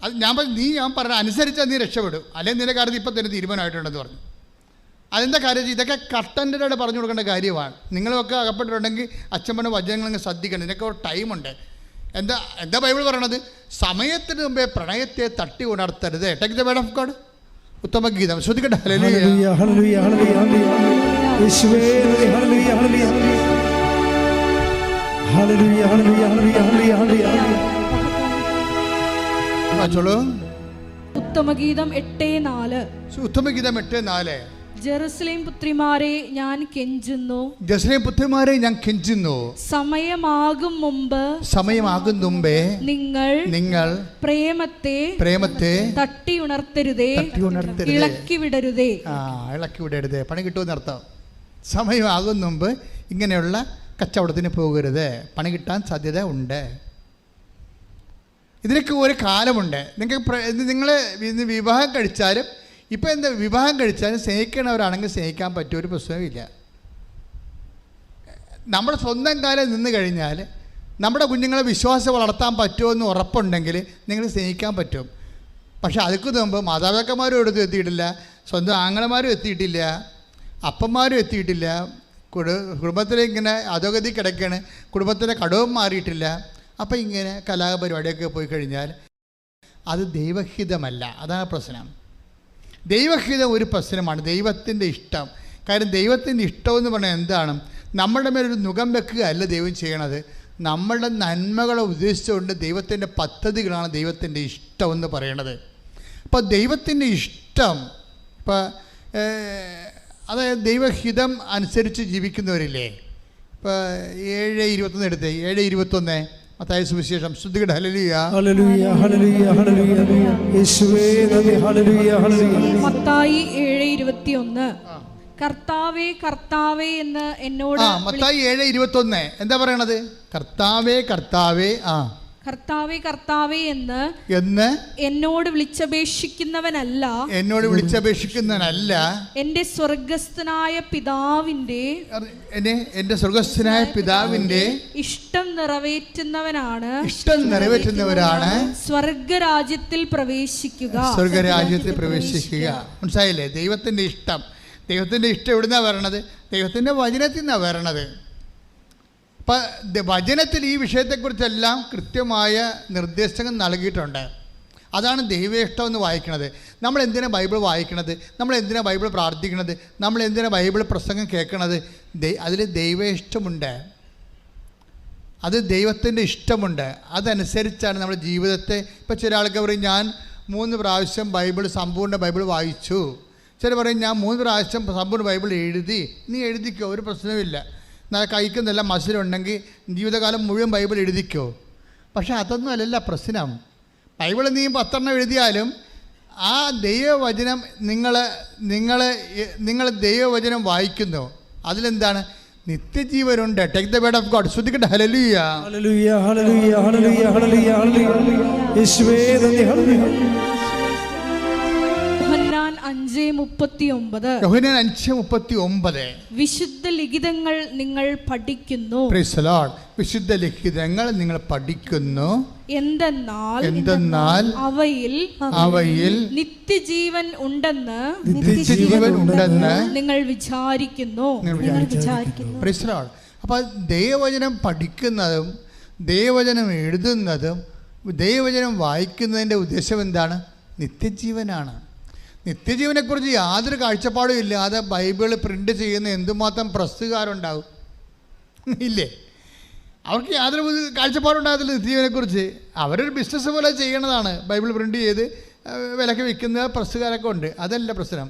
അത് ഞാൻ പറഞ്ഞ അനുസരിച്ചാൽ നീ രക്ഷപ്പെടും, അല്ലെങ്കിൽ നിന്റെ കാര്യത്തിൽ ഇപ്പം തന്നെ തീരുമാനമായിട്ടുണ്ടെന്ന് പറഞ്ഞു. അതെന്താ കാര്യം? ഇതൊക്കെ കട്ടൻ്റെതായിട്ട് പറഞ്ഞു കൊടുക്കേണ്ട കാര്യമാണ്. നിങ്ങളൊക്കെ അകപ്പെട്ടിട്ടുണ്ടെങ്കിൽ അച്ഛമ്മൻ്റെ വചനങ്ങളങ്ങ് ശ്രദ്ധിക്കണം. ഇതിനൊക്കെ ഒരു ടൈമുണ്ട്. എന്താ ബൈബിൾ പറയണത്? സമയത്തിന് മുമ്പേ പ്രണയത്തെ തട്ടി ഉണർത്തരുത്. Take the word of God. ഉത്തമഗീതം ശ്രദ്ധിക്കട്ടെ. ഹല്ലേലൂയ ഹല്ലേലൂയ ഹല്ലേലൂയ യേശുവേ hallelujah hallelujah hallelujah hallelujah hallelujah വായിച്ചോളൂ. ഉത്തമഗീതം 8:4. ഉത്തമഗീതം 8:4. ജെറുസലേം പുത്രിമാരെ ഞാൻ കെഞ്ചുന്നു, ജെറുസലേം പുത്രിമാരെ ഞാൻ കെഞ്ചുന്നു, സമയമാകും മുമ്പേ നിങ്ങൾ പ്രേമത്തെ തട്ടി ഉണർത്തരുതേ, ഇളക്കി വിടരുതേ. ഇളക്കി വിടരുതേ, പണി കിട്ടുമെന്നർത്ഥം. സമയമാകും മുമ്പ് ഇങ്ങനെയുള്ള കച്ചവടത്തിന് പോകരുത്, പണി കിട്ടാൻ സാധ്യത ഉണ്ട്. ഇതിനൊക്കെ ഒരു കാലമുണ്ട്. നിങ്ങൾ വിവാഹം കഴിച്ചാലും ഇപ്പം എന്താ, വിവാഹം കഴിച്ചാലും സ്നേഹിക്കണവരാണെങ്കിൽ സ്നേഹിക്കാൻ പറ്റിയ ഒരു പ്രശ്നവുമില്ല. നമ്മുടെ സ്വന്തം കാലം നിന്ന് കഴിഞ്ഞാൽ നമ്മുടെ കുഞ്ഞുങ്ങളെ വിശ്വാസം വളർത്താൻ പറ്റുമെന്ന് ഉറപ്പുണ്ടെങ്കിൽ നിങ്ങൾ സ്നേഹിക്കാൻ പറ്റും. പക്ഷെ അതിക്ക് മുമ്പ് മാതാപിതാക്കന്മാരും എടുത്ത് എത്തിയിട്ടില്ല, സ്വന്തം ആങ്ങളമാരും എത്തിയിട്ടില്ല, അപ്പന്മാരും എത്തിയിട്ടില്ല, കുടുംബത്തിലിങ്ങനെ അധോഗതി കിടക്കുകയാണ്, കുടുംബത്തിൻ്റെ കടവും മാറിയിട്ടില്ല. അപ്പം ഇങ്ങനെ കലാപരിപാടിയൊക്കെ പോയി കഴിഞ്ഞാൽ അത് ദൈവഹിതമല്ല. അതാണ് പ്രശ്നം. ദൈവഹിതം ഒരു പ്രശ്നമാണ്, ദൈവത്തിൻ്റെ ഇഷ്ടം. കാര്യം ദൈവത്തിൻ്റെ ഇഷ്ടമെന്ന് പറഞ്ഞാൽ എന്താണ്? നമ്മളുടെ മേലൊരു മുഖം വെക്കുക അല്ല ദൈവം ചെയ്യണത്. നമ്മളുടെ നന്മകളെ ഉദ്ദേശിച്ചുകൊണ്ട് ദൈവത്തിൻ്റെ പദ്ധതികളാണ് ദൈവത്തിൻ്റെ ഇഷ്ടം എന്ന് പറയണത്. അപ്പോൾ ദൈവത്തിൻ്റെ ഇഷ്ടം, ഇപ്പോൾ അതായത് ദൈവഹിതം അനുസരിച്ച് ജീവിക്കുന്നവരില്ലേ? ഇപ്പോൾ 7:21 എടുത്തേ. 7:21 മത്തായി സുവിശേഷം. ശ്രുതികട. ഹല്ലേലൂയ ഹല്ലേലൂയ ഹല്ലേലൂയ ഹല്ലേലൂയ യേശുവേ നന്ദി. Hallelujah hallelujah. മത്തായി 7:21. കർത്താവേ കർത്താവേ എന്ന് എന്നോട്. മത്തായി 7:21 എന്താ പറയണത്? കർത്താവേ കർത്താവേ കർത്താവേ കർത്താവേ എന്ന് എന്നോട് വിളിച്ചപേക്ഷിക്കുന്നവനല്ല എന്റെ സ്വർഗസ്ഥനായ പിതാവിന്റെ ഇഷ്ടം നിറവേറ്റുന്നവരാണ് സ്വർഗരാജ്യത്തിൽ പ്രവേശിക്കുക. മനസ്സിലായില്ലേ? ദൈവത്തിന്റെ ഇഷ്ടം എവിടുന്നാ വരണത്? ദൈവത്തിന്റെ വചനത്തിൽ നിന്നാണ് വരണത്. അപ്പം വചനത്തിൽ ഈ വിഷയത്തെക്കുറിച്ചെല്ലാം കൃത്യമായ നിർദ്ദേശങ്ങൾ നൽകിയിട്ടുണ്ട്. അതാണ് ദൈവേഷ്ടം എന്ന് വായിക്കണത്. നമ്മൾ എന്തിനാണ് ബൈബിൾ വായിക്കണത്? നമ്മൾ എന്തിനാണ് ബൈബിൾ പ്രാർത്ഥിക്കണത്? നമ്മൾ എന്തിനാണ് ബൈബിൾ പ്രസംഗം കേൾക്കണത്? അതിൽ ദൈവേഷ്ടമുണ്ട്, അത് ദൈവത്തിൻ്റെ ഇഷ്ടമുണ്ട്. അതനുസരിച്ചാണ് നമ്മുടെ ജീവിതത്തെ. ഇപ്പോൾ ചില ആൾക്ക് പറയും ഞാൻ 3 പ്രാവശ്യം സമ്പൂർണ്ണ ബൈബിൾ വായിച്ചു. ചില പറയും ഞാൻ 3 പ്രാവശ്യം സമ്പൂർണ്ണ ബൈബിൾ എഴുതി. നീ എഴുതിക്കോ, ഒരു പ്രശ്നവുമില്ല. കൈക്ക് നല്ല മസിലുണ്ടെങ്കിൽ ജീവിതകാലം മുഴുവൻ ബൈബിൾ എഴുതിക്കോ. പക്ഷെ അതൊന്നും അല്ലല്ല പ്രശ്നം. ബൈബിൾ നീ 10 എഴുതിയാലും ആ ദൈവവചനം നിങ്ങൾ ദൈവവചനം വായിക്കുന്നു, അതിലെന്താണ്? നിത്യജീവനുണ്ട്. Take the word of God. ശ്രദ്ധിക്കട്ടെ. Hallelujah hallelujah hallelujah hallelujah hallelujah hallelujah യേശുവേ നന്ദി. ഹല്ലേലൂയ. യോഹന്നാൻ 5:39. വിശുദ്ധ ലിഖിതങ്ങൾ നിങ്ങൾ പഠിക്കുന്നു. Praise the Lord. വിശുദ്ധ ലിഖിതങ്ങൾ നിങ്ങൾ പഠിക്കുന്നു. എന്തെന്നാൽ അവയിൽ നിത്യജീവൻ ഉണ്ടെന്ന് നിങ്ങൾ വിചാരിക്കുന്നു. Price the Lord. അപ്പോൾ ദൈവവചനം പഠിക്കുന്നതും ദൈവവചനം എഴുതുന്നതും ദൈവവചനം വായിക്കുന്നതിൻ്റെ ഉദ്ദേശം എന്താണ്? നിത്യജീവനാണ്. നിത്യജീവനെക്കുറിച്ച് യാതൊരു കാഴ്ചപ്പാടും ഇല്ലാതെ ബൈബിൾ പ്രിൻ്റ് ചെയ്യുന്ന എന്തുമാത്രം പ്രസ്സുകാരുണ്ടാവും ഇല്ലേ? അവർക്ക് യാതൊരു കാഴ്ചപ്പാടുണ്ടാകത്തില്ല നിത്യജീവനെക്കുറിച്ച്. അവരൊരു ബിസിനസ് പോലെ ചെയ്യണതാണ്. ബൈബിൾ പ്രിൻ്റ് ചെയ്ത് വിലക്ക് വിൽക്കുന്ന പ്രസ്സുകാരൊക്കെ ഉണ്ട്. അതല്ല പ്രശ്നം.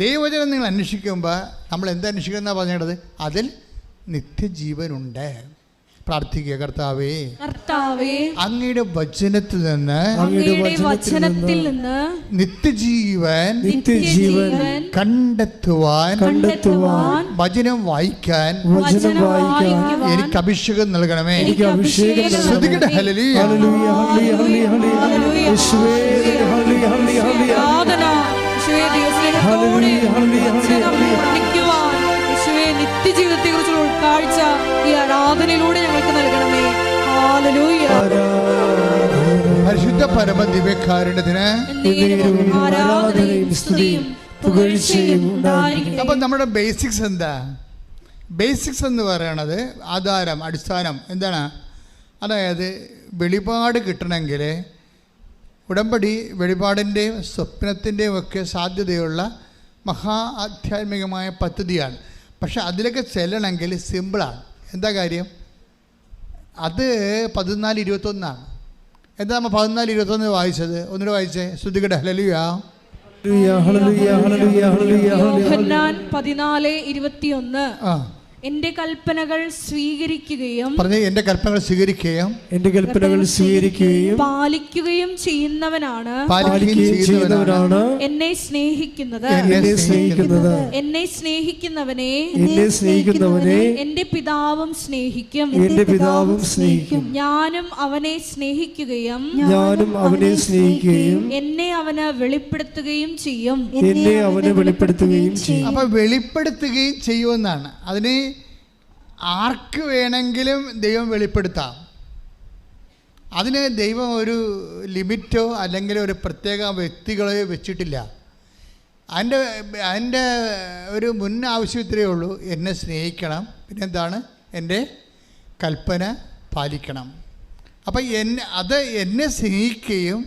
ദൈവവചനം നിങ്ങൾ അന്വേഷിക്കുമ്പോൾ നമ്മൾ എന്താ അന്വേഷിക്കുന്നതെന്നാണ് പറഞ്ഞത്? അതിൽ നിത്യജീവനുണ്ട്. പ്രാർത്ഥിക്കുക. കർത്താവേ അങ്ങയുടെ വചനത്തിൽ നിന്ന് നിത്യജീവൻ കണ്ടെത്തുവാൻ വചനം വായിക്കാൻ എനിക്ക് അഭിഷേകം നൽകണമേ. ശ്രദ്ധിക്കട്ടെ. ഹല്ലേലൂയ നിത്യജീവിതത്തെ കുറിച്ചുള്ള ഉൾക്കാഴ്ച ഈ ആരാധനയിലൂടെ ഞങ്ങൾക്ക് നൽകണമേ. ഹല്ലേലൂയ. പരിശുദ്ധ പരമ ദിവ്യകാരുണ്യത്തിന് ആരാധനയും സ്തുതിയും പുകഴ്ചയും ഉണ്ടായിരിക്കട്ടെ. അപ്പം നമ്മുടെ ബേസിക്സ് എന്താ? ബേസിക്സ് എന്ന് പറയണത് ആധാരം, അടിസ്ഥാനം എന്താണ്? അതായത് വെളിപാട് കിട്ടണമെങ്കിൽ ഉടമ്പടി വെളിപാടിൻ്റെയും സ്വപ്നത്തിൻ്റെയും ഒക്കെ സാധ്യതയുള്ള മഹാ ആധ്യാത്മികമായ പദ്ധതിയാണ്. പക്ഷെ അതിലൊക്കെ ചെല്ലണമെങ്കിൽ സിമ്പിളാണ്. എന്താ കാര്യം? അത് 14:21. എന്താ നമ്മൾ 14:21 വായിച്ചത്? ഒന്നുകൂടെ വായിച്ചേ. ശ്രുതികട ഹല്ലേലൂയ. യോഹന്നാൻ 14:21. എന്റെ കൽപ്പനകൾ സ്വീകരിക്കുകയും എന്റെ കൽപ്പനകൾ സ്വീകരിക്കുകയും എന്റെ കൽപ്പനകൾ സ്വീകരിക്കുകയും പാലിക്കുകയും ചെയ്യുന്നവനാണ് എന്നെ സ്നേഹിക്കുന്നത്. എന്നെ സ്നേഹിക്കുന്നവനെ എന്റെ പിതാവും സ്നേഹിക്കും. ഞാനും അവനെ സ്നേഹിക്കുകയും എന്നെ അവന് വെളിപ്പെടുത്തുകയും ചെയ്യും. അപ്പൊ വെളിപ്പെടുത്തുകയും ചെയ്യുമെന്നാണ്. അതിന് ആർക്ക് വേണമെങ്കിലും ദൈവം വെളിപ്പെടുത്താം. അതിന് ദൈവം ഒരു ലിമിറ്റോ അല്ലെങ്കിൽ ഒരു പ്രത്യേക വ്യക്തികളെയോ വെച്ചിട്ടില്ല. അതിൻ്റെ ഒരു മുൻ ആവശ്യം ഇത്രയേ ഉള്ളൂ: എന്നെ സ്നേഹിക്കണം, പിന്നെന്താണ്? എൻ്റെ കൽപ്പന പാലിക്കണം. അപ്പം എന്നെ സ്നേഹിക്കുകയും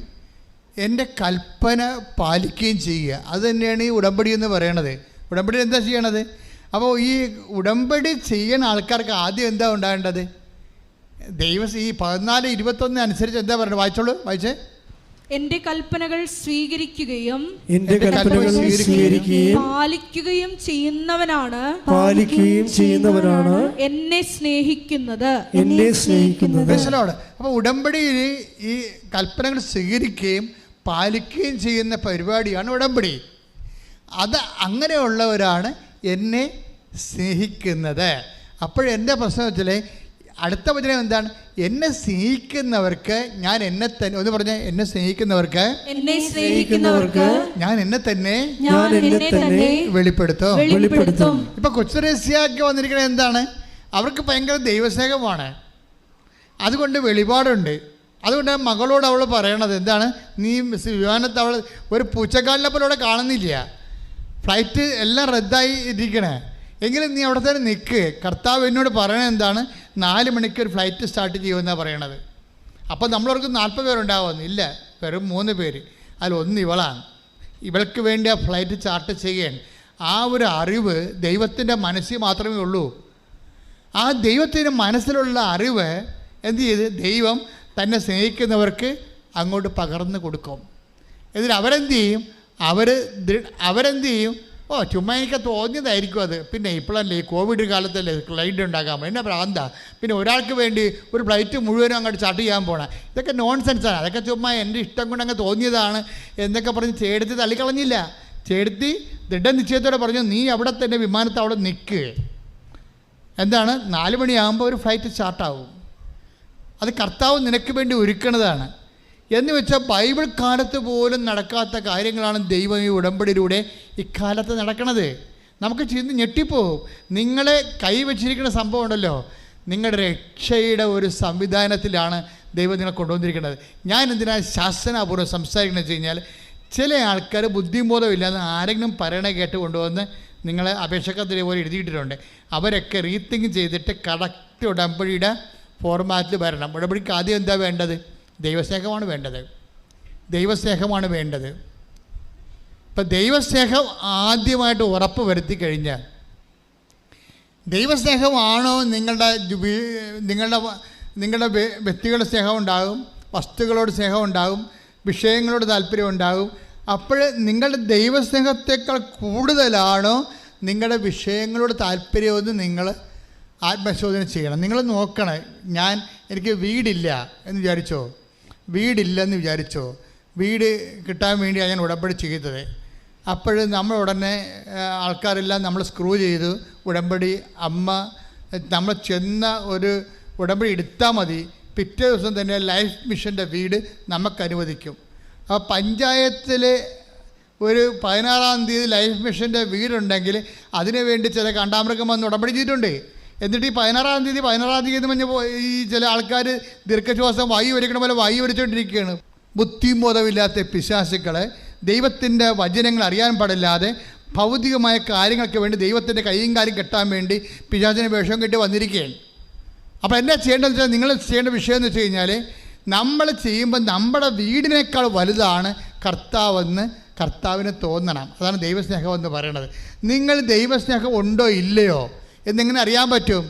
എൻ്റെ കൽപ്പന പാലിക്കുകയും ചെയ്യുക. അത് തന്നെയാണ് ഈ ഉടമ്പടി എന്ന് പറയണത്. ഉടമ്പടി എന്താ ചെയ്യണത്? അപ്പോൾ ഈ ഉടമ്പടി ചെയ്യുന്ന ആൾക്കാർക്ക് ആദ്യം എന്താ ഉണ്ടാകേണ്ടത്? ഈ 14:21 അനുസരിച്ച് എന്താ പറയുന്നത്? വായിച്ചോളൂ, വായിച്ചേ. എന്റെ കൽപ്പനകൾ സ്വീകരിക്കുകയും പാലിക്കുകയും ചെയ്യുന്നവനാണ് എന്നെ സ്നേഹിക്കുന്നത്. അപ്പോൾ ഉടമ്പടിയിൽ ഈ കൽപ്പനകൾ സ്വീകരിക്കുകയും പാലിക്കുകയും ചെയ്യുന്ന പരിപാടിയാണ് ഉടമ്പടി. അത് അങ്ങനെയുള്ളവരാണ് എന്നെ സ്നേഹിക്കുന്നത്. അപ്പോഴെൻ്റെ പ്രശ്നം വെച്ചാൽ അടുത്ത വചനം എന്താണ്? എന്നെ സ്നേഹിക്കുന്നവർക്ക് ഞാൻ എന്നെ തന്നെ, ഒന്ന് പറഞ്ഞ, എന്നെ സ്നേഹിക്കുന്നവർക്ക് ഞാൻ എന്നെ തന്നെ വെളിപ്പെടുത്തും. ഇപ്പൊ കൊച്ചുരഹസ്യമാക്കി വന്നിരിക്കുന്നത് എന്താണ്? അവർക്ക് ഭയങ്കര ദൈവസ്നേഹമാണ്. അതുകൊണ്ട് വെളിപാടുണ്ട്. അതുകൊണ്ട് മകളോട് അവൾ പറയണത് എന്താണ്? നീ വിമാനത്ത് അവൾ ഒരു പൂച്ചക്കാലിനെ പോലെ അവിടെ കാണുന്നില്ല. ഫ്ലൈറ്റ് എല്ലാം റദ്ദായി ഇരിക്കണേ. എങ്കിലും നീ അവിടെ തന്നെ നിൽക്ക്. കർത്താവ് എന്നോട് പറയണത് എന്താണ്? 4 മണിക്ക് ഒരു ഫ്ലൈറ്റ് സ്റ്റാർട്ട് ചെയ്യുമെന്നാണ് പറയണത്. അപ്പോൾ നമ്മളവർക്ക് 40 പേരുണ്ടാവുമെന്ന് ഇല്ല, വെറും 3 പേര്. അതിലൊന്ന് ഇവളാണ്. ഇവൾക്ക് വേണ്ടി ആ ഫ്ലൈറ്റ് ചാർട്ട് ചെയ്യാൻ ആ ഒരു അറിവ് ദൈവത്തിൻ്റെ മനസ്സിൽ മാത്രമേ ഉള്ളൂ. ആ ദൈവത്തിൻ്റെ മനസ്സിലുള്ള അറിവ് എന്ത് ചെയ്ത് ദൈവം തന്നെ സ്നേഹിക്കുന്നവർക്ക് അങ്ങോട്ട് പകർന്നു കൊടുക്കും. എന്നിട്ട് അവരെന്ത് ചെയ്യും? അവരെന്ത് ചെയ്യും? ചുമ്മാ എനിക്ക് തോന്നിയതായിരിക്കും അത്. പിന്നെ ഇപ്പോഴല്ലേ ഈ കോവിഡ് കാലത്തല്ലേ ഫ്ലൈറ്റ് ഉണ്ടാക്കാൻ എന്നെ പ്രാന്താ. പിന്നെ ഒരാൾക്ക് വേണ്ടി ഒരു ഫ്ലൈറ്റ് മുഴുവനും അങ്ങോട്ട് ചാർട്ട് ചെയ്യാൻ പോകണം. ഇതൊക്കെ നോൺസെൻസാണ്. അതൊക്കെ ചുമ്മാ എൻ്റെ ഇഷ്ടം കൊണ്ട് അങ്ങ് തോന്നിയതാണ് എന്നൊക്കെ പറഞ്ഞ് ചേടത്തി തള്ളിക്കളഞ്ഞില്ല. ചേടത്തി ദൃഢനിശ്ചയത്തോടെ പറഞ്ഞു, നീ അവിടെ തന്നെ വിമാനത്ത് അവിടെ നിൽക്ക്. എന്താണ്? 4 മണിയാകുമ്പോൾ ഒരു ഫ്ലൈറ്റ് സ്റ്റാർട്ടാവും. അത് കർത്താവ് നിനക്ക് വേണ്ടി ഒരുക്കണതാണ്. എന്ന് വെച്ചാൽ ബൈബിൾ കാലത്ത് പോലും നടക്കാത്ത കാര്യങ്ങളാണ് ദൈവം ഈ ഉടമ്പടിയിലൂടെ ഇക്കാലത്ത് നടക്കണത്. നമുക്ക് ചിന്തി ഞെട്ടിപ്പോവും. നിങ്ങളെ കൈവച്ചിരിക്കുന്ന സംഭവം ഉണ്ടല്ലോ, നിങ്ങളുടെ രക്ഷയുടെ ഒരു സംവിധാനത്തിലാണ് ദൈവം നിങ്ങളെ കൊണ്ടുവന്നിരിക്കുന്നത്. ഞാൻ എന്തിനാ ശാസനാപൂർവ്വം സംസാരിക്കണമെന്ന് വെച്ച് കഴിഞ്ഞാൽ, ചില ആൾക്കാർ ബുദ്ധിബോധമില്ലാതെ ആരെങ്കിലും പറയണ കേട്ട് കൊണ്ടുവന്ന് നിങ്ങളെ അപേക്ഷകത്തിന് പോലെ എഴുതിയിട്ടിട്ടുണ്ട്. അവരൊക്കെ റീതിങ്ക് ചെയ്തിട്ട് കറക്റ്റ് ഉടമ്പടിയുടെ ഫോർമാറ്റിൽ വരണം. ഉടമ്പടിക്ക് ആദ്യം എന്താ വേണ്ടത്? ദൈവസ്നേഹമാണ് വേണ്ടത്. ദൈവസ്നേഹമാണ് വേണ്ടത്. ഇപ്പം ദൈവസ്നേഹം ആദ്യമായിട്ട് ഉറപ്പ് വരുത്തി കഴിഞ്ഞാൽ, ദൈവസ്നേഹമാണോ നിങ്ങളുടെ വ്യക്തികളുടെ സ്നേഹം ഉണ്ടാകും, വസ്തുക്കളോട് സ്നേഹം ഉണ്ടാകും, വിഷയങ്ങളോട് താല്പര്യം ഉണ്ടാകും. അപ്പോൾ നിങ്ങളുടെ ദൈവസ്നേഹത്തേക്കാൾ കൂടുതലാണോ നിങ്ങളുടെ വിഷയങ്ങളോട് താല്പര്യമെന്ന് നിങ്ങൾ ആത്മശോധന ചെയ്യണം. നിങ്ങൾ നോക്കണം. എനിക്ക് വീടില്ല എന്ന് വിചാരിച്ചോ? വീടില്ലെന്ന് വിചാരിച്ചോ? വീട് കിട്ടാൻ വേണ്ടിയാണ് ഞാൻ ഉടമ്പടി ചെയ്തത്. അപ്പോൾ നമ്മൾ ഉടനെ ആൾക്കാരെല്ലാം നമ്മൾ സ്ക്രൂ ചെയ്തു. ഉടമ്പടി നമ്മൾ ചെന്ന ഒരു ഉടമ്പടി എടുത്താൽ മതി, പിറ്റേ ദിവസം തന്നെ ലൈഫ് മിഷൻ്റെ വീട് നമുക്ക് അനുവദിക്കും. അപ്പോൾ പഞ്ചായത്തിൽ ഒരു 16-ാം തീയതി ലൈഫ് മിഷൻ്റെ വീടുണ്ടെങ്കിൽ അതിനു വേണ്ടി ചില കാണ്ടാമൃഗം വന്ന് ഉടമ്പടി ചെയ്തിട്ടുണ്ട്. എന്നിട്ട് ഈ 16-ാം തീയതി പറഞ്ഞ് ഈ ചില ആൾക്കാർ ദീർഘശ്വാസം വായു വലിക്കണ പോലെ വായു വലിച്ചുകൊണ്ടിരിക്കുകയാണ്. ബുദ്ധിബോധമില്ലാത്ത പിശാചുക്കളെ ദൈവത്തിൻ്റെ വചനങ്ങൾ അറിയാൻ പാടില്ലാതെ ഭൗതികമായ കാര്യങ്ങൾക്ക് വേണ്ടി ദൈവത്തിൻ്റെ കൈയും കാര്യം കെട്ടാൻ വേണ്ടി പിശാചിനെ വേഷം കെട്ടി വന്നിരിക്കുകയാണ്. അപ്പോൾ എന്താ ചെയ്യേണ്ടതെന്ന് വെച്ചാൽ, നിങ്ങൾ ചെയ്യേണ്ട വിഷയം എന്ന് വെച്ച് കഴിഞ്ഞാൽ, നമ്മൾ ചെയ്യുമ്പോൾ നമ്മുടെ വീടിനേക്കാൾ വലുതാണ് കർത്താവെന്ന് കർത്താവിന് തോന്നണം. അതാണ് ദൈവസ്നേഹം എന്ന് പറയുന്നത്. നിങ്ങൾ ദൈവസ്നേഹം ഉണ്ടോ ഇല്ലയോ എന്നിങ്ങനെ അറിയാൻ പറ്റും.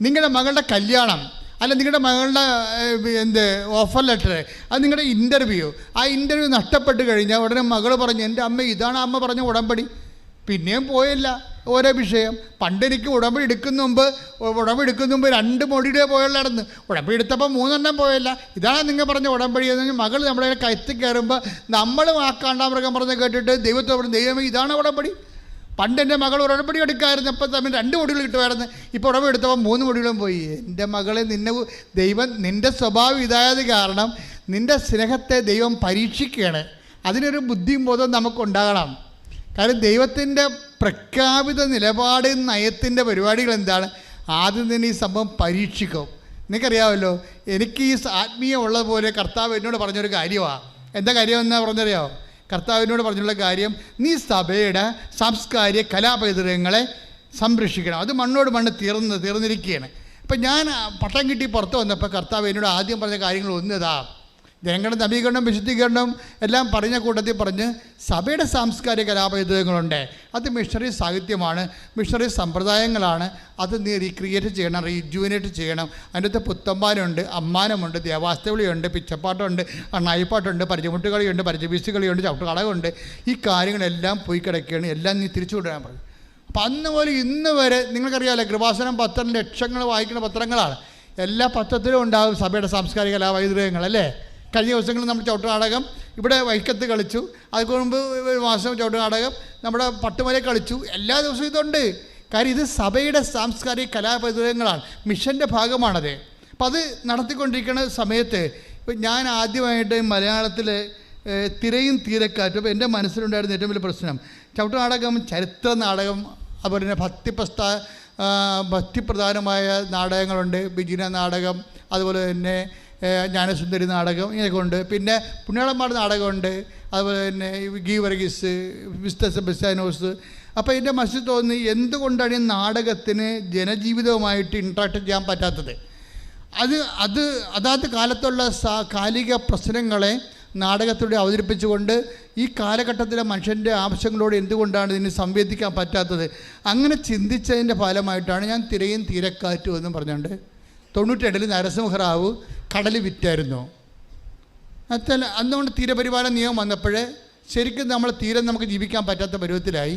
നിങ്ങളുടെ മകളുടെ കല്യാണം, അല്ല നിങ്ങളുടെ മകളുടെ ഓഫർ ലെറ്റർ, അത് നിങ്ങളുടെ ഇൻ്റർവ്യൂ, ആ ഇൻ്റർവ്യൂ നഷ്ടപ്പെട്ട് കഴിഞ്ഞാൽ ഉടനെ മകൾ പറഞ്ഞു, എൻ്റെ അമ്മ ഇതാണ് അമ്മ പറഞ്ഞ ഉടമ്പടി, പിന്നെയും പോയില്ല. ഓരോ വിഷയം. പണ്ടെനിക്ക് ഉടമ്പടി എടുക്കുന്ന മുമ്പ് 2 മൊഴിയുടെ പോയുള്ളായിരുന്നു. ഉടമ്പടി എടുത്തപ്പോൾ 3 പോയല്ല. ഇതാണ് നിങ്ങൾ പറഞ്ഞ ഉടമ്പടി എന്ന് മകൾ നമ്മുടെ കയറ്റി കയറുമ്പോൾ നമ്മൾ കാണ്ടാമൃഗം പറഞ്ഞ് കേട്ടിട്ട് ദൈവത്തെ പറഞ്ഞു, ദൈവമേ ഇതാണ് ഉടമ്പടി. പണ്ട് എൻ്റെ മകൾ ഉടമ്പടി എടുക്കാമായിരുന്നു, അപ്പോൾ തമ്മിൽ 2 മൊഴികൾ കിട്ടുമായിരുന്നു. ഇപ്പോൾ ഉടമ്പടി എടുത്തപ്പോൾ 3 മൊഴികളും പോയി. എൻ്റെ മകളെ, നിൻ്റെ സ്വഭാവം ഇതായത് കാരണം നിൻ്റെ സ്നേഹത്തെ ദൈവം പരീക്ഷിക്കുകയാണ്. അതിനൊരു ബുദ്ധിയും ബോധവും നമുക്കുണ്ടാകണം. കാരണം ദൈവത്തിൻ്റെ പ്രഖ്യാപിത നിലപാട്, നയത്തിൻ്റെ പരിപാടികൾ എന്താണ്? ആദ്യം തന്നെ ഈ സംഭവം പരീക്ഷിക്കും. നിനക്കറിയാമല്ലോ, എനിക്ക് ഈ ആത്മീയം ഉള്ളതുപോലെ കർത്താവ് എന്നോട് പറഞ്ഞൊരു കാര്യമാണ്. എന്താ കാര്യം എന്നാ പറഞ്ഞറിയാമോ? കർത്താവിനോട് പറഞ്ഞുള്ള കാര്യം, നീ സഭയുടെ സാംസ്കാരിക കലാപൈതൃകങ്ങളെ സംരക്ഷിക്കണം. അത് മണ്ണോട് മണ്ണ് തീർന്നിരിക്കുകയാണ്. ഇപ്പം ഞാൻ പട്ടം കിട്ടി പുറത്ത് വന്നപ്പോൾ കർത്താവ് എന്നോട് ആദ്യം പറഞ്ഞ കാര്യങ്ങൾ ഒന്നിതാ, ജനങ്ങളുടെ നവീകരണം, വിശുദ്ധീകരണം എല്ലാം പറഞ്ഞ കൂട്ടത്തിൽ പറഞ്ഞ് സഭയുടെ സാംസ്കാരിക കലാപൈതൃകങ്ങളുണ്ട്. അത് മിഷണറി സാഹിത്യമാണ്, മിഷണറി സമ്പ്രദായങ്ങളാണ്. അത് നീ റീക്രിയേറ്റ് ചെയ്യണം, റീജുവിനേറ്റ് ചെയ്യണം. അതിൻ്റെ അകത്ത് പുത്തമ്പാനുണ്ട്, അമ്മാനമുണ്ട്, ദേവാസ്തവിളിയുണ്ട്, പിച്ചപ്പാട്ടുണ്ട്, അണ്ണായിപ്പാട്ടുണ്ട്, പരിചമുട്ടുകളിയുണ്ട്, പരിചവീസുകളിയുണ്ട്, ചവിട്ടുകളകുണ്ട്. ഈ കാര്യങ്ങളെല്ലാം പോയി കിടക്കുകയാണ്. എല്ലാം നീ തിരിച്ചു വിടാൻ പറഞ്ഞു. അപ്പം അന്ന് പോലെ ഇന്ന് വരെ നിങ്ങൾക്കറിയാമല്ലോ, കൃപാസനം പത്രം ലക്ഷങ്ങൾ വായിക്കുന്ന പത്രങ്ങളാണ്. എല്ലാ പത്രത്തിലും ഉണ്ടാകും സഭയുടെ സാംസ്കാരിക കലാപൈതൃകങ്ങൾ, അല്ലേ? കഴിഞ്ഞ ദിവസങ്ങളിൽ നമ്മൾ ചവിട്ടുനാടകം ഇവിടെ വൈക്കത്ത് കളിച്ചു. അതിന് മുമ്പ് 1 മാസം ചവിട്ടുനാടകം നമ്മുടെ പട്ടുമലയിൽ കളിച്ചു. എല്ലാ ദിവസവും ഇതുണ്ട്. കാര്യം ഇത് സഭയുടെ സാംസ്കാരിക കലാപൈതൃകങ്ങളാണ്, മിഷൻ്റെ ഭാഗമാണത്. അപ്പം അത് നടത്തിക്കൊണ്ടിരിക്കുന്ന സമയത്ത് ഇപ്പം ഞാൻ ആദ്യമായിട്ട് മലയാളത്തിൽ തിരയും തീരക്കാറ്റും. അപ്പോൾ എൻ്റെ മനസ്സിലുണ്ടായിരുന്ന ഏറ്റവും വലിയ പ്രശ്നം, ചവിട്ടുനാടകം, ചരിത്ര നാടകം, അതുപോലെ തന്നെ ഭക്തിപ്രധാനമായ നാടകങ്ങളുണ്ട്. ബിജിന നാടകം, അതുപോലെ തന്നെ ജ്ഞാനസുന്ദരി നാടകം, ഇങ്ങനെയൊക്കെ ഉണ്ട്. പിന്നെ പുണ്യാളന്മാരുടെ നാടകമുണ്ട്, അതുപോലെ തന്നെ ഗീ വർഗീസ്, വിസ്ത സെബസ്ത്യാനോസ്. അപ്പോൾ എൻ്റെ മനസ്സിൽ തോന്നി, എന്തുകൊണ്ടാണ് ഈ നാടകത്തിന് ജനജീവിതവുമായിട്ട് ഇൻട്രാക്ട് ചെയ്യാൻ പറ്റാത്തത്? അതാത് കാലത്തുള്ള കാലിക പ്രശ്നങ്ങളെ നാടകത്തിലൂടെ അവതരിപ്പിച്ചുകൊണ്ട് ഈ കാലഘട്ടത്തിലെ മനുഷ്യൻ്റെ ആവശ്യങ്ങളോട് എന്തുകൊണ്ടാണ് ഇതിന് സംവേദിക്കാൻ പറ്റാത്തത്? അങ്ങനെ ചിന്തിച്ചതിൻ്റെ ഫലമായിട്ടാണ് ഞാൻ തിരയും തീരക്കാറ്റും എന്നും പറഞ്ഞുകൊണ്ട് 97 നരസിംഹറാവു കടൽ വിറ്റായിരുന്നു. എന്നുവെച്ചാൽ അന്നുകൊണ്ട് തീരപരിപാലന നിയമം വന്നപ്പോൾ ശരിക്കും നമ്മൾ തീരം നമുക്ക് ജീവിക്കാൻ പറ്റാത്ത പരുവത്തിലായി.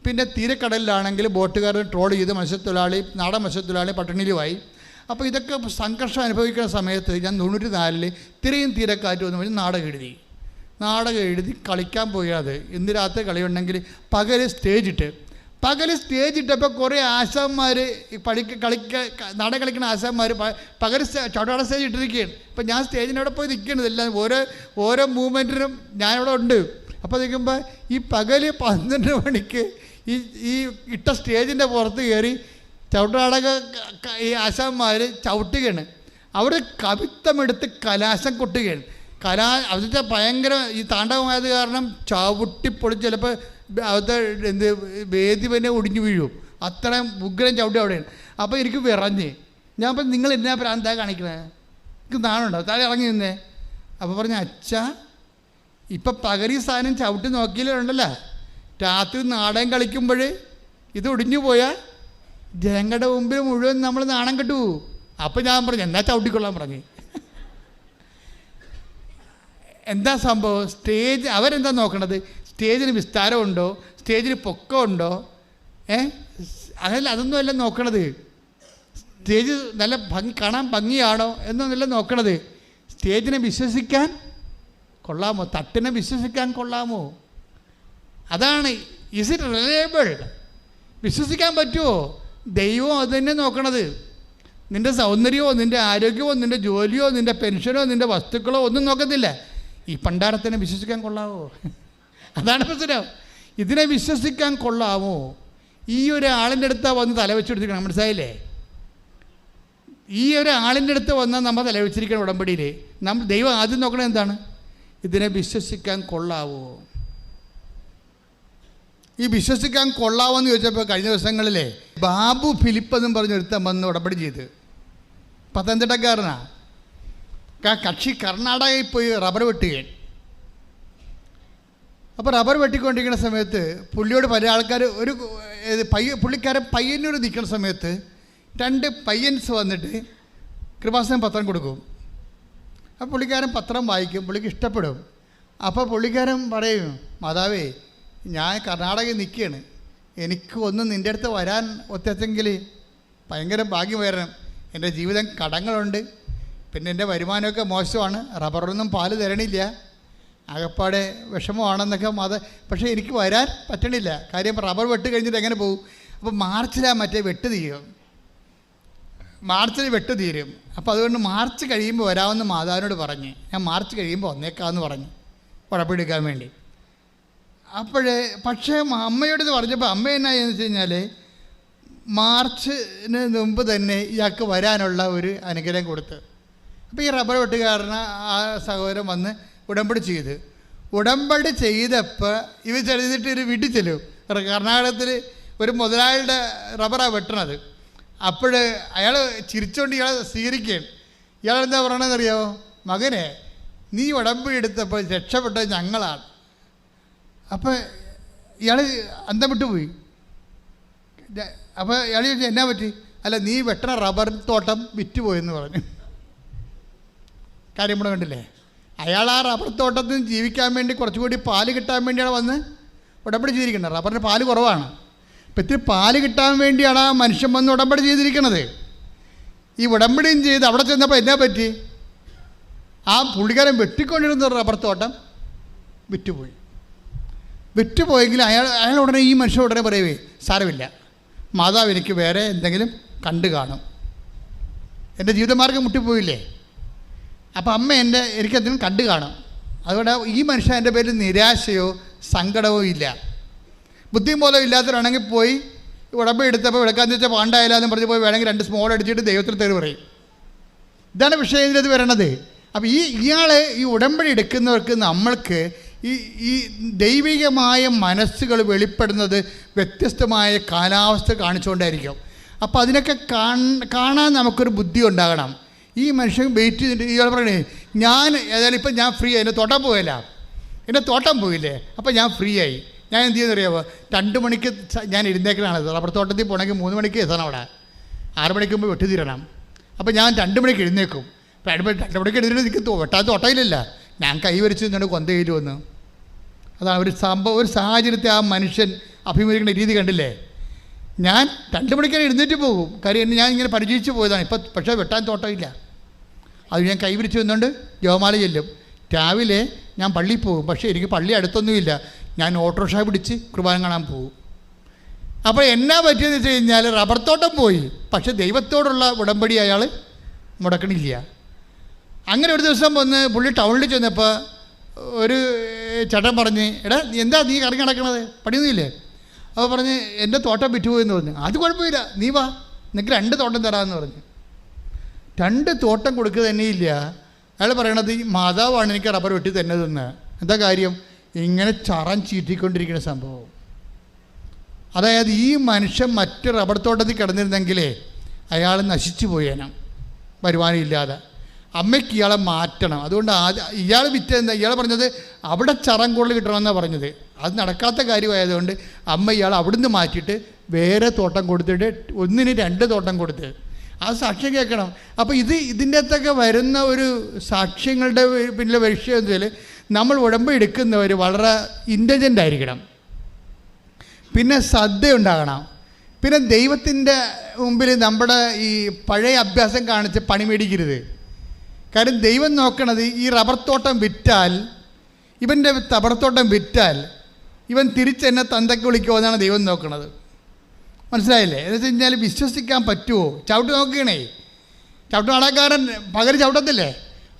പിന്നെ തീരക്കടലിലാണെങ്കിൽ ബോട്ടുകാരൻ ട്രോൾ ചെയ്ത് മത്സ്യത്തൊഴിലാളി, നാടൻ മത്സ്യത്തൊഴിലാളി പട്ടിണിയിലുമായി. അപ്പോൾ ഇതൊക്കെ സംഘർഷം അനുഭവിക്കുന്ന സമയത്ത് ഞാൻ 94 തിരയും തീരക്കാറ്റും എന്ന് പറഞ്ഞ് നാടകം എഴുതി കളിക്കാൻ പോയത്. ഇന്ന് രാത്രി കളിയുണ്ടെങ്കിൽ പകൽ സ്റ്റേജിട്ടപ്പോൾ കുറേ ആശാന്മാർ നാടകം കളിക്കുന്ന ആശാന്മാർ പകൽ ചവിട്ടാട സ്റ്റേജ് ഇട്ടിരിക്കുകയാണ്. അപ്പം ഞാൻ സ്റ്റേജിനവിടെ പോയി നിൽക്കുന്നത്, എല്ലാം ഓരോ മൂവ്മെൻറ്റിനും ഞാനിവിടെ ഉണ്ട്. അപ്പോൾ നിൽക്കുമ്പോൾ ഈ പകൽ 12 മണിക്ക് ഈ ഇട്ട സ്റ്റേജിൻ്റെ പുറത്ത് കയറി ചവിട്ടുനാടക ഈ ആശാന്മാർ ചവിട്ടുകയാണ്. അവർ കവിത്വമെടുത്ത് കലാശം കൊട്ടുകയാണ്. അതിൻ്റെ ഭയങ്കര ഈ താണ്ഡവമായത് കാരണം ചവിട്ടിപ്പൊളിച്ച് ചിലപ്പോൾ അവിടുത്തെ വേദി തന്നെ ഒടിഞ്ഞു വീഴും. അത്രയും ഉഗ്രം ചവിട്ടി അവിടെയാണ്. അപ്പോൾ എനിക്ക് വിറഞ്ഞ് ഞാൻ അപ്പം, നിങ്ങൾ എന്നാ പ്രാന്താ കാണിക്കണേ, എനിക്ക് നാണുണ്ടോ, താഴെ ഇറങ്ങി നിന്നേ. അപ്പോൾ പറഞ്ഞു, അച്ഛാ ഇപ്പം പകരി സാധനം ചവിട്ടി നോക്കിയില്ലുണ്ടല്ലോ, രാത്രി നാടകം കളിക്കുമ്പോൾ ഇത് ഒടിഞ്ഞു പോയാൽ ജനങ്ങളുടെ മുമ്പിൽ മുഴുവൻ നമ്മൾ നാണം കെട്ടു. അപ്പം ഞാൻ പറഞ്ഞു, എന്നാ ചവിട്ടിക്കൊള്ളാൻ പറഞ്ഞു. എന്താ സംഭവം? അവരെന്താ നോക്കണത്? സ്റ്റേജിന് വിസ്താരമുണ്ടോ, സ്റ്റേജിന് പൊക്കമുണ്ടോ, അതൊന്നുമല്ല നോക്കണത്. സ്റ്റേജ് നല്ല കാണാൻ ഭംഗിയാണോ എന്നൊന്നല്ല നോക്കണത്. സ്റ്റേജിനെ വിശ്വസിക്കാൻ കൊള്ളാമോ, തട്ടിനെ വിശ്വസിക്കാൻ കൊള്ളാമോ, അതാണ്. Is it reliable? വിശ്വസിക്കാൻ പറ്റുമോ? ദൈവം അത് തന്നെ നോക്കണത്. നിൻ്റെ സൗന്ദര്യമോ, നിൻ്റെ ആരോഗ്യമോ, നിൻ്റെ ജോലിയോ, നിൻ്റെ പെൻഷനോ, നിൻ്റെ വസ്തുക്കളോ ഒന്നും നോക്കത്തില്ല. ഈ പണ്ടാരത്തിനെ വിശ്വസിക്കാൻ കൊള്ളാമോ? അതാണ് പ്രശ്നം. ഇതിനെ വിശ്വസിക്കാൻ കൊള്ളാമോ? ഈ ഒരാളിൻ്റെ അടുത്ത് വന്ന് തലവെച്ചെടുത്തിരിക്കണം, മനസ്സിലായില്ലേ? ഈ ഒരാളിൻ്റെ അടുത്ത് വന്നാൽ നമ്മൾ തലവെച്ചിരിക്കണം ഉടമ്പടിയിൽ. ദൈവം ആദ്യം നോക്കണത് എന്താണ്? ഇതിനെ വിശ്വസിക്കാൻ കൊള്ളാവോ? ഈ വിശ്വസിക്കാൻ കൊള്ളാവോ എന്ന് ചോദിച്ചപ്പോൾ കഴിഞ്ഞ ദിവസങ്ങളിലെ ബാബു ഫിലിപ്പ് എന്നും പറഞ്ഞൊരുത്തൻ വന്ന് ഉടമ്പടി ചെയ്ത്, പത്തനംതിട്ടക്കാരനാണ്. കക്ഷി കർണാടകയിൽ പോയി റബ്ബർ വെട്ടുകയാണ്. അപ്പോൾ റബ്ബർ വെട്ടിക്കൊണ്ടിരിക്കുന്ന സമയത്ത് പുള്ളിയോട് പല ആൾക്കാർ പുള്ളിക്കാരൻ പയ്യന്നൂർ നിൽക്കുന്ന സമയത്ത് 2 പയ്യൻസ് വന്നിട്ട് കൃപാസനം പത്രം കൊടുക്കും. അപ്പോൾ പുള്ളിക്കാരൻ പത്രം വായിക്കും, പുള്ളിക്ക് ഇഷ്ടപ്പെടും. അപ്പോൾ പുള്ളിക്കാരൻ പറയും, മാതാവേ ഞാൻ കർണാടകയിൽ നിൽക്കുകയാണ്, എനിക്ക് ഒന്ന് നിൻ്റെ അടുത്ത് വരാൻ ഒത്തെങ്കിൽ ഭയങ്കര ഭാഗ്യം വരണം. എൻ്റെ ജീവിതം കടങ്ങളുണ്ട്, പിന്നെ എൻ്റെ വരുമാനമൊക്കെ മോശമാണ്, റബ്ബറൊന്നും പാല് തരണില്ല, ആകപ്പാടെ വിഷമമാണെന്നൊക്കെ പക്ഷേ എനിക്ക് വരാൻ പറ്റണില്ല. കാര്യം റബ്ബർ വെട്ട് കഴിഞ്ഞിട്ട് എങ്ങനെ പോകും? അപ്പോൾ മാർച്ചിലാണ് മറ്റേ വെട്ട് തീരും, മാർച്ചിൽ വെട്ട് തീരും. അപ്പോൾ അതുകൊണ്ട് മാർച്ച് കഴിയുമ്പോൾ വരാമെന്ന് മാതാവിനോട് പറഞ്ഞ്, ഞാൻ മാർച്ച് കഴിയുമ്പോൾ വന്നേക്കാമെന്ന് പറഞ്ഞു ഉടമ്പെടുക്കാൻ വേണ്ടി. പക്ഷേ അമ്മയോട് ഇത് പറഞ്ഞപ്പോൾ അമ്മ എന്നാന്ന് വെച്ച് കഴിഞ്ഞാൽ മാർച്ചിന് മുമ്പ് തന്നെ ഇയാൾക്ക് വരാനുള്ള ഒരു അനുഗ്രഹം കൊടുത്ത്. അപ്പോൾ ഈ റബ്ബർ വെട്ടുകാരന് ആ സഹോദരൻ വന്ന് ഉടമ്പടി ചെയ്ത്. ഉടമ്പടി ചെയ്തപ്പോൾ ഇവർ ചെറുതിട്ട് ഒരു വീട്ടിൽ ചെല്ലും. കർണാടകത്തിൽ ഒരു മുതലാളിയുടെ റബ്ബറാണ് വെട്ടണത്. അപ്പോൾ അയാൾ ചിരിച്ചുകൊണ്ട് ഇയാളെ സ്വീകരിക്കുകയാണ്. ഇയാളെന്താ പറയണമെന്നറിയാമോ? മകനെ, നീ ഉടമ്പടി എടുത്തപ്പോൾ രക്ഷപ്പെട്ടത് ഞങ്ങളാണ്. അപ്പോൾ ഇയാൾ അന്തം വിട്ടുപോയി. അപ്പോൾ ഇയാൾ ചോദിച്ചു, എന്നാ പറ്റി? അല്ല, നീ വെട്ടണ റബ്ബർ തോട്ടം വിറ്റുപോയെന്ന് പറഞ്ഞു. കാര്യം ഇവിടെ കണ്ടില്ലേ? അയാൾ ആ റബ്ബർ തോട്ടത്തിൽ നിന്ന് ജീവിക്കാൻ വേണ്ടി കുറച്ചുകൂടി പാല് കിട്ടാൻ വേണ്ടിയാണ് വന്ന് ഉടമ്പടി ചെയ്തിരിക്കുന്നത്. റബ്ബറിന് പാല് കുറവാണ്. അപ്പം ഇത്തിരി പാല് കിട്ടാൻ വേണ്ടിയാണ് ആ മനുഷ്യൻ വന്ന് ഉടമ്പടി ചെയ്തിരിക്കുന്നത്. ഈ ഉടമ്പടിയും ചെയ്ത് അവിടെ ചെന്നപ്പോൾ എന്നാ പറ്റി? ആ പുള്ളിക്കാരൻ വെട്ടിക്കൊണ്ടിരുന്ന റബ്ബർ തോട്ടം വിറ്റുപോയി. വിറ്റുപോയെങ്കിൽ അയാൾ ഉടനെ ഈ മനുഷ്യൻ ഉടനെ പറയുവേ, സാരമില്ല, മാതാവ് എനിക്ക് വേറെ എന്തെങ്കിലും കണ്ടു കാണും, എൻ്റെ ജീവിതമാർഗ്ഗം മുട്ടിപ്പോയില്ലേ, അപ്പം അമ്മ എനിക്കെന്തെങ്കിലും കണ്ടു കാണും. അതുകൊണ്ട് ഈ മനുഷ്യൻ എൻ്റെ പേരിൽ നിരാശയോ സങ്കടമോ ഇല്ല. ബുദ്ധിയും പോലും ഇല്ലാത്തവരാണെങ്കിൽ പോയി ഉടമ്പടി എടുത്തപ്പോൾ വിളക്കാന്ന് വെച്ചാൽ പാണ്ടായാലെന്ന് പറഞ്ഞ് പോയി വേണമെങ്കിൽ 2 സ്മോൾ അടിച്ചിട്ട് ദൈവത്തിന് തെറി പറയും. ഇതാണ് വിഷയം ഇതിനകത്ത് വരണത്. അപ്പോൾ ഇയാൾ ഈ ഉടമ്പടി എടുക്കുന്നവർക്ക് നമ്മൾക്ക് ഈ ദൈവികമായ മനസ്സുകൾ വെളിപ്പെടുന്നത് വ്യത്യസ്തമായ കാലാവസ്ഥ കാണിച്ചുകൊണ്ടായിരിക്കും. അപ്പോൾ അതിനൊക്കെ കാണാൻ നമുക്കൊരു ബുദ്ധി ഉണ്ടാകണം. ഈ മനുഷ്യൻ വെയിറ്റ് ചെയ്തിട്ട് ഇയാൾ പറയണേ, ഞാൻ ഏതായാലും ഇപ്പം ഞാൻ ഫ്രീ ആയി, എൻ്റെ തോട്ടം പോയല്ല, എൻ്റെ തോട്ടം പോയില്ലേ, അപ്പോൾ ഞാൻ ഫ്രീ ആയി. ഞാൻ എന്ത് ചെയ്യുന്നറിയാമോ? 2 മണിക്ക് ഞാൻ എഴുന്നേക്കണാണ്. റബ്ബർ തോട്ടത്തിൽ പോകണമെങ്കിൽ 3 മണിക്ക് എത്തണം, അവിടെ 6 മണിക്ക് മുമ്പ് വെട്ടി തീരണം. അപ്പോൾ ഞാൻ 2 മണിക്ക് എഴുന്നേക്കും. 2 മണിക്ക് എഴുന്നേറ്റ് എനിക്ക് വെട്ടാത്ത തോട്ടയിലില്ല, ഞാൻ കൈവരിച്ച് നിന്നുകൊണ്ട് കൊന്തയിൽ വന്നു. അതാണ് ഒരു സാഹചര്യത്തെ ആ മനുഷ്യൻ അഭിമുഖീകരിക്കുന്ന രീതി കണ്ടില്ലേ? ഞാൻ 2 മണിക്കാണ് എഴുന്നേറ്റ് പോകും, കാര്യം ഞാൻ ഇങ്ങനെ പരിചയിച്ച് പോയതാണ്. പക്ഷേ വെട്ടാൻ തോട്ടമില്ല. അത് ഞാൻ കൈവിരിച്ച് വന്നുകൊണ്ട് ജപമാല ചെല്ലും. രാവിലെ ഞാൻ പള്ളിയിൽ പോകും, പക്ഷേ എനിക്ക് പള്ളി അടുത്തൊന്നുമില്ല, ഞാൻ ഓട്ടോറിക്ഷ പിടിച്ച് കുർബാന കാണാൻ പോകും. അപ്പോൾ എന്നാ പറ്റിയെന്ന് വെച്ച് കഴിഞ്ഞാൽ റബ്ബർ തോട്ടം പോയി, പക്ഷേ ദൈവത്തോടുള്ള ഉടമ്പടി അയാൾ മുടക്കണില്ല. അങ്ങനെ ഒരു ദിവസം വന്ന് പുള്ളി ടൗണിൽ ചെന്നപ്പോൾ ഒരു ചേട്ടൻ പറഞ്ഞ്, എടാ എന്താ നീ കറങ്ങി നടക്കണത്, പണിയൊന്നുമില്ലേ? അപ്പോൾ പറഞ്ഞ് എൻ്റെ തോട്ടം വിറ്റുപോയെന്ന് പറഞ്ഞു. അത് കുഴപ്പമില്ല, നീ വാ, നിനക്ക് 2 തോട്ടം തരാമെന്ന് പറഞ്ഞു. 2 തോട്ടം കൊടുക്കുക തന്നെയില്ല. അയാൾ പറയണത് ഈ മാതാവാണ് എനിക്ക് റബ്ബർ വെട്ടി തന്നതെന്ന്. എന്താ കാര്യം? ഇങ്ങനെ ചറം ചീറ്റിക്കൊണ്ടിരിക്കുന്ന സംഭവം. അതായത് ഈ മനുഷ്യൻ മറ്റ് റബ്ബർ തോട്ടത്തിൽ കിടന്നിരുന്നെങ്കിലേ അയാൾ നശിച്ചു പോയേനം, വരുമാനമില്ലാതെ. അമ്മയ്ക്ക് ഇയാളെ മാറ്റണം. അതുകൊണ്ട് ഇയാൾ വിറ്റെന്താ? ഇയാൾ പറഞ്ഞത് അവിടെ ചറം കൂടുതൽ കിട്ടണമെന്നാണ് പറഞ്ഞത്. അത് നടക്കാത്ത കാര്യമായതുകൊണ്ട് അമ്മ ഇയാൾ അവിടുന്ന് മാറ്റിയിട്ട് വേറെ തോട്ടം കൊടുത്തിട്ട് 1-ന് 2 തോട്ടം കൊടുത്ത്. ആ സാക്ഷ്യം കേൾക്കണം. അപ്പോൾ ഇതിൻ്റെ അകത്തൊക്കെ വരുന്ന ഒരു സാക്ഷ്യങ്ങളുടെ പിന്നെ വിഷയം വെച്ചാൽ നമ്മൾ ഉടമ്പടി എടുക്കുന്നവർ വളരെ ഇൻ്റലിജൻ്റ് ആയിരിക്കണം, പിന്നെ ശ്രദ്ധ ഉണ്ടാകണം, പിന്നെ ദൈവത്തിൻ്റെ മുമ്പിൽ നമ്മുടെ ഈ പഴയ അഭ്യാസം കാണിച്ച് പണി മേടിക്കരുത്. കാര്യം ദൈവം നോക്കണത് ഈ റബ്ബർ തോട്ടം വിറ്റാൽ, ഇവൻ്റെ റബ്ബർ തോട്ടം വിറ്റാൽ ഇവൻ തിരിച്ചെന്നെ തന്തയ്ക്ക് വിളിക്കുമോ എന്നാണ് ദൈവം നോക്കണത്. മനസ്സിലായില്ലേ? എന്ന് വെച്ച് കഴിഞ്ഞാൽ വിശ്വസിക്കാൻ പറ്റുമോ? ചവിട്ട് നോക്കുകയാണേ, ചവിട്ട് നടക്കാരൻ പകരം ചവിട്ടത്തില്ലേ,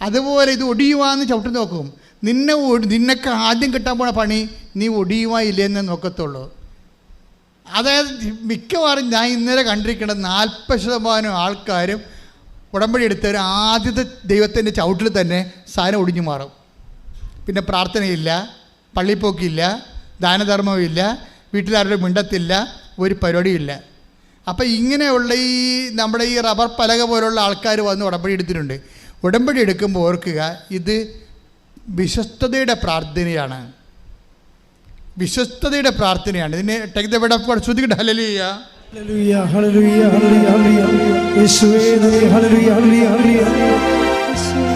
അതുപോലെ ഇത് ഒടിയുവാന്ന് ചവിട്ട് നോക്കും. നിന്നൊക്കെ ആദ്യം കിട്ടാൻ പോണ പണി നീ ഒടിയുവാ ഇല്ലെന്ന് നോക്കത്തുള്ളൂ. അതായത് മിക്കവാറും ഞാൻ ഇന്നലെ കണ്ടിരിക്കേണ്ട 40% ആൾക്കാരും ഉടമ്പടി എടുത്തവർ ആദ്യത്തെ ദൈവത്തിൻ്റെ ചവിട്ടിൽ തന്നെ സാധനം ഒടിഞ്ഞു മാറും. പിന്നെ പ്രാർത്ഥനയില്ല, പള്ളിപ്പോക്കില്ല, ദാനധർമ്മമില്ല, വീട്ടിലാരുടെ മിണ്ടത്തില്ല, ഒരു പരിപാടിയില്ല. അപ്പോൾ ഇങ്ങനെയുള്ള നമ്മുടെ ഈ റബ്ബർ പലക പോലുള്ള ആൾക്കാർ വന്ന് ഉടമ്പടി എടുത്തിട്ടുണ്ട്. ഉടമ്പടി എടുക്കുമ്പോൾ ഓർക്കുക, ഇത് വിശ്വസ്തതയുടെ പ്രാർത്ഥനയാണ്. വിശ്വസ്തതയുടെ പ്രാർത്ഥനയാണ്. ഇതിനെ take the word of God. ശ്രുതികട്ടെ hallelujah. Hallelujah hallelujah hallelujah hallelujah യേശുവേ നന്ദി. Hallelujah hallelujah hallelujah